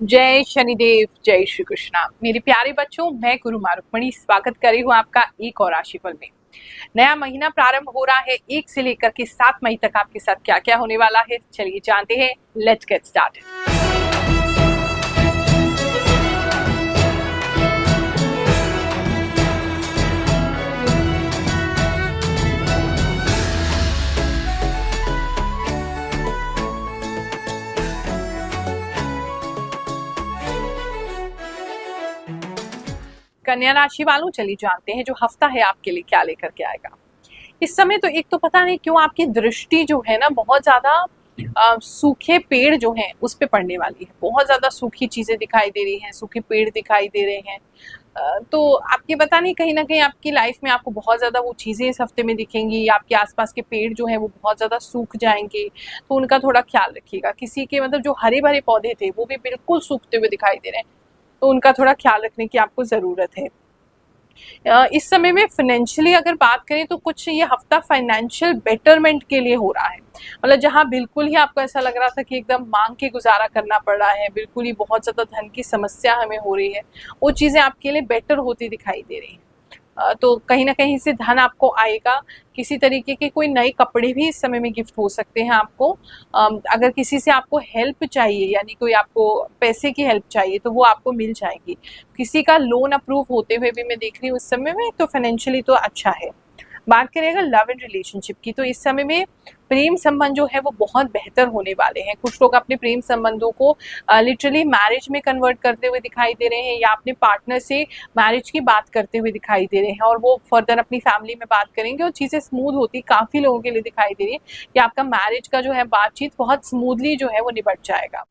जय शनिदेव, जय श्री कृष्णा। मेरे प्यारे बच्चों, मैं गुरु माँ रुक्मणी स्वागत कर रही हूँ आपका एक और राशिफल में। नया महीना प्रारंभ हो रहा है। 1 से लेकर के 7 मई तक आपके साथ क्या क्या होने वाला है, चलिए जानते हैं। Let's get started. कन्या राशि वालों, चलिए जानते हैं जो हफ्ता है आपके लिए क्या लेकर के आएगा। इस समय तो एक तो पता नहीं क्यों आपकी दृष्टि जो है ना बहुत ज्यादा सूखे पेड़ जो हैं उस पे पड़ने वाली है। बहुत ज्यादा सूखी चीजें दिखाई दे रही हैं, सूखे पेड़ दिखाई दे रहे हैं। तो आपके पता नहीं कहीं ना कहीं आपकी लाइफ में आपको बहुत ज्यादा वो चीजें इस हफ्ते में दिखेंगी, या आपके आसपास के पेड़ जो है वो बहुत ज्यादा सूख जाएंगे, तो उनका थोड़ा ख्याल रखिएगा। किसी के मतलब जो हरे भरे पौधे थे वो भी बिल्कुल सूखते हुए दिखाई दे रहे हैं, तो उनका थोड़ा ख्याल रखने की आपको जरूरत है। इस समय में फाइनेंशियली अगर बात करें तो कुछ ये हफ्ता फाइनेंशियल बेटरमेंट के लिए हो रहा है। मतलब जहां बिल्कुल ही आपको ऐसा लग रहा था कि एकदम मांग के गुजारा करना पड़ रहा है, बिल्कुल ही बहुत ज्यादा धन की समस्या हमें हो रही है, वो चीजें आपके लिए बेटर होती दिखाई दे रही है। तो कहीं ना कहीं से धन आपको आएगा। किसी तरीके के कोई नए कपड़े भी इस समय में गिफ्ट हो सकते हैं आपको। अगर किसी से आपको हेल्प चाहिए, यानी कोई आपको पैसे की हेल्प चाहिए, तो वो आपको मिल जाएगी। किसी का लोन अप्रूव होते हुए भी मैं देख रही हूँ इस समय में, तो फाइनेंशियली तो अच्छा है। बात करें अगर लव एंड रिलेशनशिप की, तो इस समय में प्रेम संबंध जो है वो बहुत बेहतर होने वाले हैं। कुछ लोग अपने प्रेम संबंधों को लिटरली मैरिज में कन्वर्ट करते हुए दिखाई दे रहे हैं, या अपने पार्टनर से मैरिज की बात करते हुए दिखाई दे रहे हैं, और वो फर्दर अपनी फैमिली में बात करेंगे और चीज़ें स्मूथ होती काफ़ी लोगों के लिए दिखाई दे रही है कि आपका मैरिज का जो है बातचीत बहुत स्मूथली जो है वो निपट जाएगा।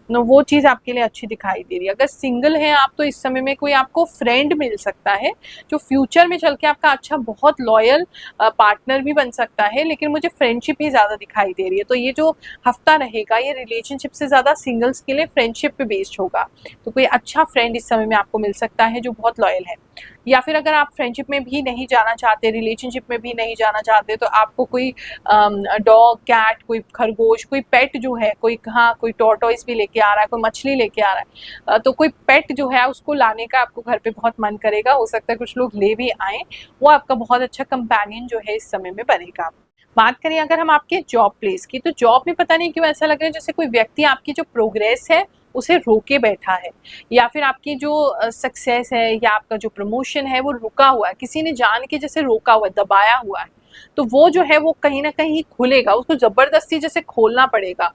वो चीज़ आपके लिए अच्छी दिखाई दे रही है। अगर सिंगल हैं आप, तो इस समय में कोई आपको फ्रेंड मिल सकता है जो फ्यूचर में चल के आपका अच्छा बहुत लॉयल पार्टनर भी बन सकता है, लेकिन मुझे फ्रेंडशिप ही ज़्यादा दिखाई दे रही है। तो ये जो हफ्ता रहेगा ये रिलेशनशिप से ज़्यादा सिंगल्स के लिए फ्रेंडशिप पे बेस्ड होगा। तो कोई अच्छा फ्रेंड इस समय में आपको मिल सकता है जो बहुत लॉयल है। या फिर अगर आप फ्रेंडशिप में भी नहीं जाना चाहते, रिलेशनशिप में भी नहीं जाना चाहते, तो आपको कोई डॉग, कैट, कोई खरगोश, कोई पेट जो है, कोई हाँ कोई टॉर्टोइस भी लेके आ रहा है, कोई मछली लेके आ रहा है, तो कोई पेट जो है उसको लाने का आपको घर पे बहुत मन करेगा। हो सकता है कुछ लोग ले भी आए। वो आपका बहुत अच्छा कंपेनियन जो है इस समय में बनेगा। बात करें अगर हम आपके जॉब प्लेस की, तो जॉब में पता नहीं क्यों ऐसा लग रहा है जैसे कोई व्यक्ति आपकी जो प्रोग्रेस है उसे रोके बैठा है, या फिर आपकी जो सक्सेस है या आपका जो प्रमोशन है वो रुका हुआ है, किसी ने जान के जैसे रोका हुआ है, दबाया हुआ है। तो वो जो है वो कहीं ना कहीं खुलेगा, उसको जबरदस्ती जैसे खोलना पड़ेगा।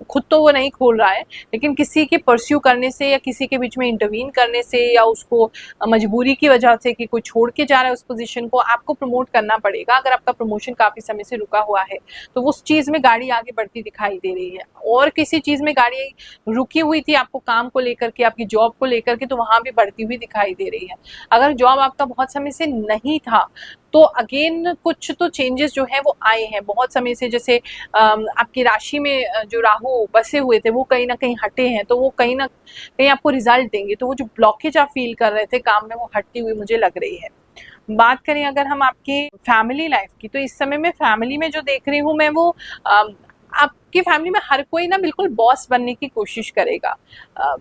खुद तो वो नहीं खोल रहा है, लेकिन किसी के परस्यू करने से या किसी के बीच में इंटरवीन करने से, या उसको मजबूरी की वजह से कि कोई छोड़ के जा रहा है उस पोजीशन को, आपको प्रमोट करना पड़ेगा। अगर आपका प्रमोशन काफी समय से रुका हुआ है तो उस चीज में गाड़ी आगे बढ़ती दिखाई दे रही है। और किसी चीज में गाड़ी रुकी हुई थी आपको काम को लेकर के, आपकी जॉब को लेकर के, तो वहां भी बढ़ती हुई दिखाई दे रही है। अगर जॉब आपका बहुत समय से नहीं था तो अगेन कुछ तो चेंजेस जो है वो आए हैं बहुत समय से। जैसे आपकी राशि में जो राहु बसे हुए थे वो कहीं ना कहीं हटे हैं, तो वो कहीं ना कहीं आपको रिजल्ट देंगे। तो वो जो ब्लॉकेज आप फील कर रहे थे काम में, वो हटती हुई मुझे लग रही है। बात करें अगर हम आपकी फैमिली लाइफ की, तो इस समय में फैमिली में जो देख रही हूँ मैं वो आपकी फैमिली में हर कोई ना बिल्कुल बॉस बनने की कोशिश करेगा।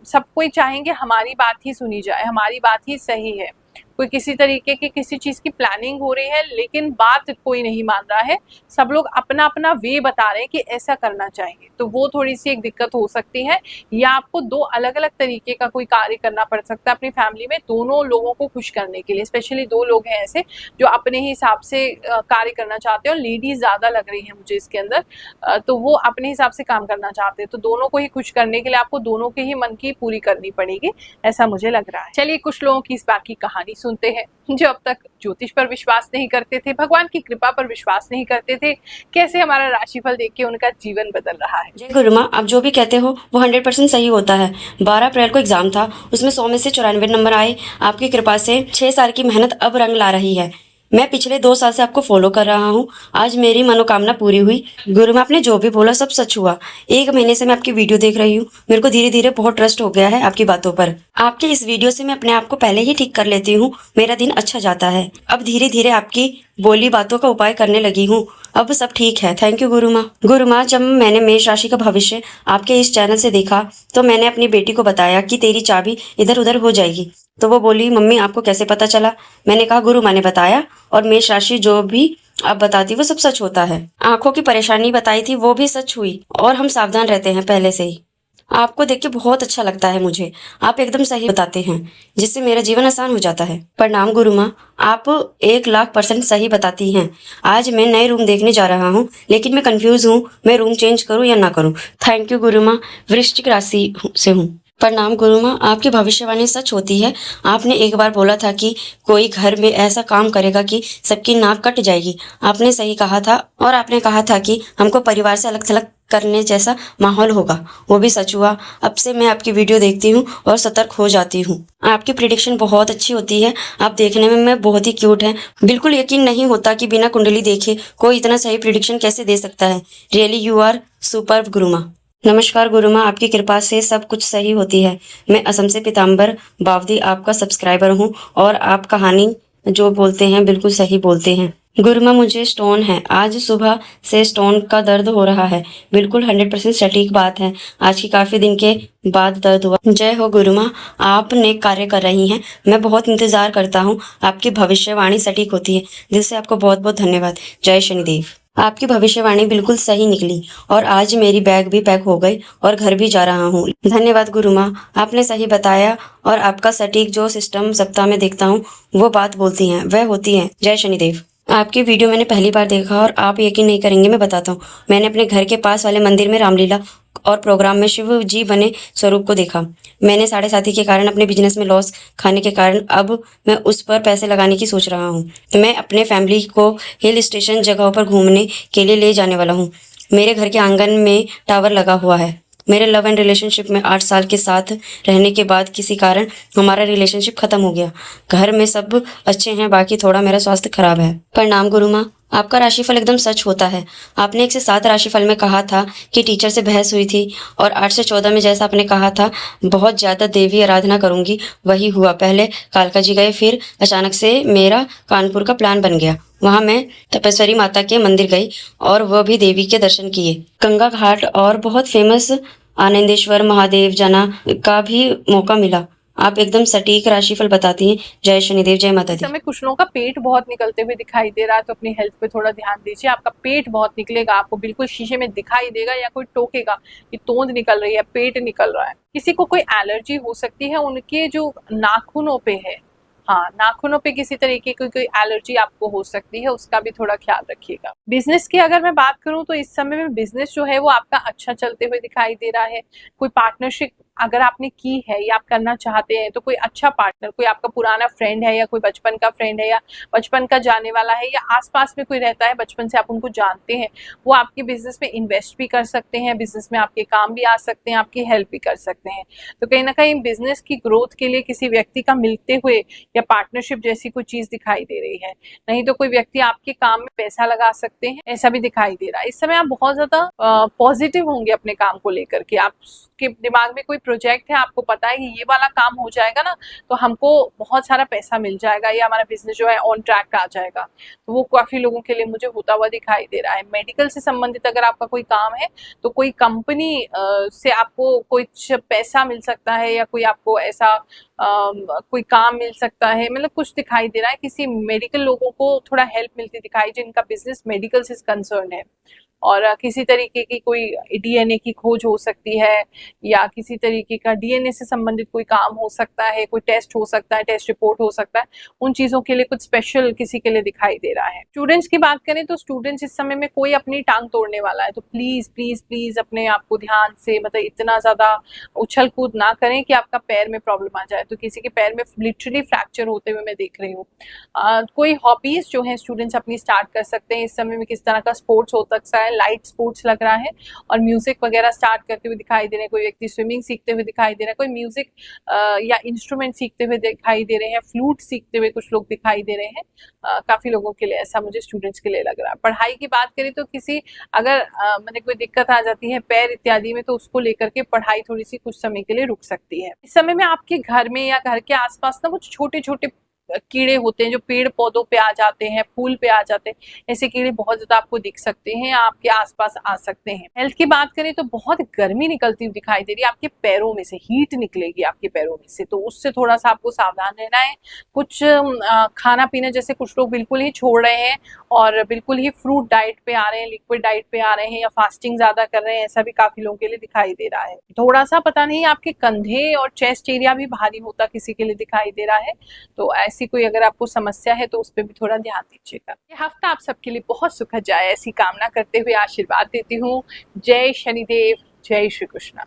सब कोई चाहेंगे हमारी बात ही सुनी जाए, हमारी बात ही सही है। कोई किसी तरीके की किसी चीज की प्लानिंग हो रही है, लेकिन बात कोई नहीं मान रहा है। सब लोग अपना अपना वे बता रहे हैं कि ऐसा करना चाहिए, तो वो थोड़ी सी एक दिक्कत हो सकती है। या आपको 2 अलग अलग तरीके का कोई कार्य करना पड़ सकता है अपनी फैमिली में, दोनों लोगों को खुश करने के लिए। स्पेशली 2 लोग हैं ऐसे जो अपने ही हिसाब से कार्य करना चाहते हैं, और लेडीज ज्यादा लग रही है मुझे इसके अंदर। तो वो अपने हिसाब से काम करना चाहते हैं, तो दोनों को ही खुश करने के लिए आपको दोनों के ही मन की पूरी करनी पड़ेगी, ऐसा मुझे लग रहा है। चलिए कुछ लोगों की इस बाकी कहानी सुनते हैं जो अब तक ज्योतिष पर विश्वास नहीं करते थे, भगवान की कृपा पर विश्वास नहीं करते थे, कैसे हमारा राशिफल देख के उनका जीवन बदल रहा है। जय गुरु माँ, आप जो भी कहते हो वो 100% सही होता है। 12 अप्रैल को एग्जाम था, उसमें 100 में से 94 नंबर आए। आपकी कृपा से 6 साल की मेहनत अब रंग ला रही है। मैं पिछले 2 साल से आपको फॉलो कर रहा हूँ। आज मेरी मनोकामना पूरी हुई। गुरु माँ, आपने जो भी बोला सब सच हुआ। 1 महीने से मैं आपकी वीडियो देख रही हूँ। मेरे को धीरे धीरे बहुत ट्रस्ट हो गया है आपकी बातों पर। आपके इस वीडियो से मैं अपने आप को पहले ही ठीक कर लेती हूँ। मेरा दिन अच्छा जाता है। अब धीरे धीरे आपकी बोली बातों का उपाय करने लगी हूँ। अब सब ठीक है। थैंक यू गुरु माँ। गुरु माँ, जब मैंने मेष राशि का भविष्य आपके इस चैनल से देखा तो मैंने अपनी बेटी को बताया कि तेरी चाबी इधर उधर हो जाएगी। तो वो बोली, मम्मी आपको कैसे पता चला? मैंने कहा, गुरु माँ ने बताया। और मेष राशि जो भी आप बताती वो सब सच होता है। आंखों की परेशानी बताई थी वो भी सच हुई। और हम सावधान रहते हैं पहले से ही। आपको देख के बहुत अच्छा लगता है मुझे। आप एकदम सही बताते हैं, जिससे मेरा जीवन आसान हो जाता है। प्रणाम गुरु माँ, आप 1,00,000% सही बताती हैं। आज मैं नए रूम देखने जा रहा हूँ, लेकिन मैं कंफ्यूज हूँ, मैं रूम चेंज करूँ या ना करूँ। थैंक यू गुरु माँ। वृश्चिक राशि से हूँ। प्रणाम गुरु माँ, आपकी भविष्यवाणी सच होती है। आपने एक बार बोला था कि कोई घर में ऐसा काम करेगा कि सबकी नाक कट जाएगी। आपने सही कहा था। और आपने कहा था कि हमको परिवार से अलग थलग करने जैसा माहौल होगा। वो भी सच हुआ। अब से मैं आपकी वीडियो देखती हूँ और सतर्क हो जाती हूँ। आपकी प्रिडिक्शन बहुत अच्छी होती है। आप देखने में बहुत ही क्यूट हैं। बिल्कुल यकीन नहीं होता कि बिना कुंडली देखे कोई इतना सही प्रिडिक्शन कैसे दे सकता है। रियली यू आर सुपर्ब गुरु माँ। नमस्कार गुरु माँ, आपकी कृपा से सब कुछ सही होती है। मैं असम से पीताम्बर बावदी आपका सब्सक्राइबर हूँ और आप कहानी जो बोलते हैं बिल्कुल सही बोलते हैं। गुरु माँ, मुझे स्टोन है। आज सुबह से स्टोन का दर्द हो रहा है। बिल्कुल 100% सटीक बात है। आज की काफी दिन के बाद दर्द हुआ। जय हो गुरु माँ, आप नेक कार्य कर रही हैं। मैं बहुत इंतजार करता हूँ। आपकी भविष्यवाणी सटीक होती है। दिल से आपको बहुत बहुत धन्यवाद। जय शनिदेव। आपकी भविष्यवाणी बिल्कुल सही निकली और आज मेरी बैग भी पैक हो गई और घर भी जा रहा हूँ। धन्यवाद गुरु माँ, आपने सही बताया और आपका सटीक जो सिस्टम सप्ताह में देखता हूँ वो बात बोलती हैं वह होती है। जय शनिदेव। आपकी वीडियो मैंने पहली बार देखा और आप यकीन नहीं करेंगे, मैं बताता हूँ। मैंने अपने घर के पास वाले मंदिर में रामलीला और प्रोग्राम में शिव जी बने स्वरूप को देखा। मैंने 7.5 के कारण अपने बिजनेस में लॉस खाने के कारण अब मैं उस पर पैसे लगाने की सोच रहा हूँ। मैं अपने फैमिली को हिल स्टेशन जगहों पर घूमने के लिए ले जाने वाला हूँ। मेरे घर के आंगन में टावर लगा हुआ है। मेरे लव एंड रिलेशनशिप में 8 साल के साथ रहने के बाद किसी कारण हमारा रिलेशनशिप खत्म हो गया। घर में सब अच्छे हैं, बाकी थोड़ा मेरा स्वास्थ्य खराब है। प्रणाम गुरु माँ, आपका राशिफल एकदम सच होता है। आपने 1 से 7 राशिफल में कहा था कि टीचर से बहस हुई थी और 8 से 14 में जैसा आपने कहा था बहुत ज्यादा देवी आराधना करूंगी, वही हुआ। पहले कालका जी गए, फिर अचानक से मेरा कानपुर का प्लान बन गया। वहां मैं तपेश्वरी माता के मंदिर गई और वह भी देवी के दर्शन किए। गंगा घाट और बहुत फेमस आनंदेश्वर महादेव जाना का भी मौका मिला। आप एकदम सटीक राशिफल बताती हैं। जय शनिदेव, जय माता इस दी। समय कुछ लोगों का पेट बहुत निकलते हुए दिखाई दे रहा है, तो अपनी हेल्थ पे थोड़ा ध्यान दीजिए। आपका पेट बहुत निकलेगा, आपको बिल्कुल शीशे में दिखाई देगा या कोई टोकेगा कि तोंद निकल रही है, पेट निकल रहा है। किसी को कोई एलर्जी हो सकती है उनके जो नाखूनों पे है। हाँ, नाखूनों पे किसी तरीके की कोई एलर्जी आपको हो सकती है, उसका भी थोड़ा ख्याल रखिएगा। बिजनेस की अगर मैं बात करूं तो इस समय में बिजनेस जो है वो आपका अच्छा चलते हुए दिखाई दे रहा है। कोई पार्टनरशिप अगर आपने की है या आप करना चाहते हैं तो कोई अच्छा पार्टनर, कोई आपका पुराना फ्रेंड है या कोई बचपन का फ्रेंड है या बचपन का जाने वाला है या आसपास में कोई रहता है, बचपन से आप उनको जानते हैं, वो आपके बिजनेस में इन्वेस्ट भी कर सकते हैं, बिजनेस में आपके काम भी आ सकते हैं, आपकी हेल्प भी कर सकते हैं। तो कहीं ना कहीं बिजनेस की ग्रोथ के लिए किसी व्यक्ति का मिलते हुए या पार्टनरशिप जैसी कोई चीज दिखाई दे रही है। नहीं तो कोई व्यक्ति आपके काम में पैसा लगा सकते हैं, ऐसा भी दिखाई दे रहा है। इस समय आप बहुत ज्यादा पॉजिटिव होंगे अपने काम को लेकर के। आपके दिमाग में कोई प्रोजेक्ट है, आपको पता है कि ये वाला काम हो जाएगा ना तो हमको बहुत सारा पैसा मिल जाएगा या हमारा बिजनेस जो है ऑन ट्रैक आ जाएगा। तो वो काफी लोगों के लिए मुझे होता हुआ दिखाई दे रहा है। मेडिकल से संबंधित अगर आपका कोई काम है तो कोई कंपनी से आपको कुछ पैसा मिल सकता है या कोई आपको ऐसा कोई काम मिल सकता है। मतलब कुछ दिखाई दे रहा है, किसी मेडिकल लोगों को थोड़ा हेल्प मिलती दिखाई, जिनका बिजनेस मेडिकल से कंसर्न है। और किसी तरीके की कोई डीएनए की खोज हो सकती है या किसी तरीके का डीएनए से संबंधित कोई काम हो सकता है, कोई टेस्ट हो सकता है, टेस्ट रिपोर्ट हो सकता है। उन चीजों के लिए कुछ स्पेशल किसी के लिए दिखाई दे रहा है। स्टूडेंट्स की बात करें तो स्टूडेंट्स इस समय में कोई अपनी टांग तोड़ने वाला है, तो प्लीज प्लीज प्लीज अपने आप को ध्यान से, मतलब इतना ज्यादा उछल कूद ना करें कि आपका पैर में प्रॉब्लम आ जाए। तो किसी के पैर में लिटरली फ्रैक्चर होते हुए मैं देख रही हूँ। कोई हॉबीज जो है स्टूडेंट्स अपनी स्टार्ट कर सकते हैं इस समय में। किस तरह का स्पोर्ट्स हो सकता है, है, लाइट स्पोर्ट्स लग रहा है और म्यूजिक वगैरह स्टार्ट करते हुए दिखाई दे रहे हैं। कोई व्यक्ति स्विमिंग सीखते हुए दिखाई दे रहा है, कोई म्यूजिक या इंस्ट्रूमेंट सीखते हुए दिखाई दे रहे हैं, फ्लूट सीखते हुए कुछ लोग दिखाई दे रहे हैं। काफी लोगों के लिए ऐसा मुझे स्टूडेंट्स के लिए लग रहा है। पढ़ाई की बात करें तो किसी अगर मैंने कोई दिक्कत आ जाती है पैर इत्यादि में, तो उसको लेकर के पढ़ाई थोड़ी सी कुछ समय के लिए रुक सकती है। इस समय में आपके घर में या घर के आसपास ना कुछ छोटे छोटे कीड़े होते हैं जो पेड़ पौधों पे आ जाते हैं, फूल पे आ जाते हैं। ऐसे कीड़े बहुत ज्यादा आपको दिख सकते हैं, आपके आसपास आ सकते हैं। हेल्थ की बात करें तो बहुत गर्मी निकलती हुई दिखाई दे रही है, आपके पैरों में से हीट निकलेगी आपके पैरों में से, तो उससे थोड़ा सा आपको सावधान रहना है। कुछ खाना पीना जैसे कुछ लोग बिल्कुल ही छोड़ रहे हैं और बिल्कुल ही फ्रूट डाइट पे आ रहे हैं, लिक्विड डाइट पे आ रहे हैं या फास्टिंग ज्यादा कर रहे हैं, ऐसा भी काफी लोगों के लिए दिखाई दे रहा है। थोड़ा सा पता नहीं आपके कंधे और चेस्ट एरिया भी भारी होता किसी के लिए दिखाई दे रहा है, तो ऐसी कोई अगर आपको समस्या है तो उस पर भी थोड़ा ध्यान दीजिएगा। ये हफ्ता आप सबके लिए बहुत सुखद जाए ऐसी कामना करते हुए आशीर्वाद देती हूँ। जय शनिदेव, जय श्री कृष्ण।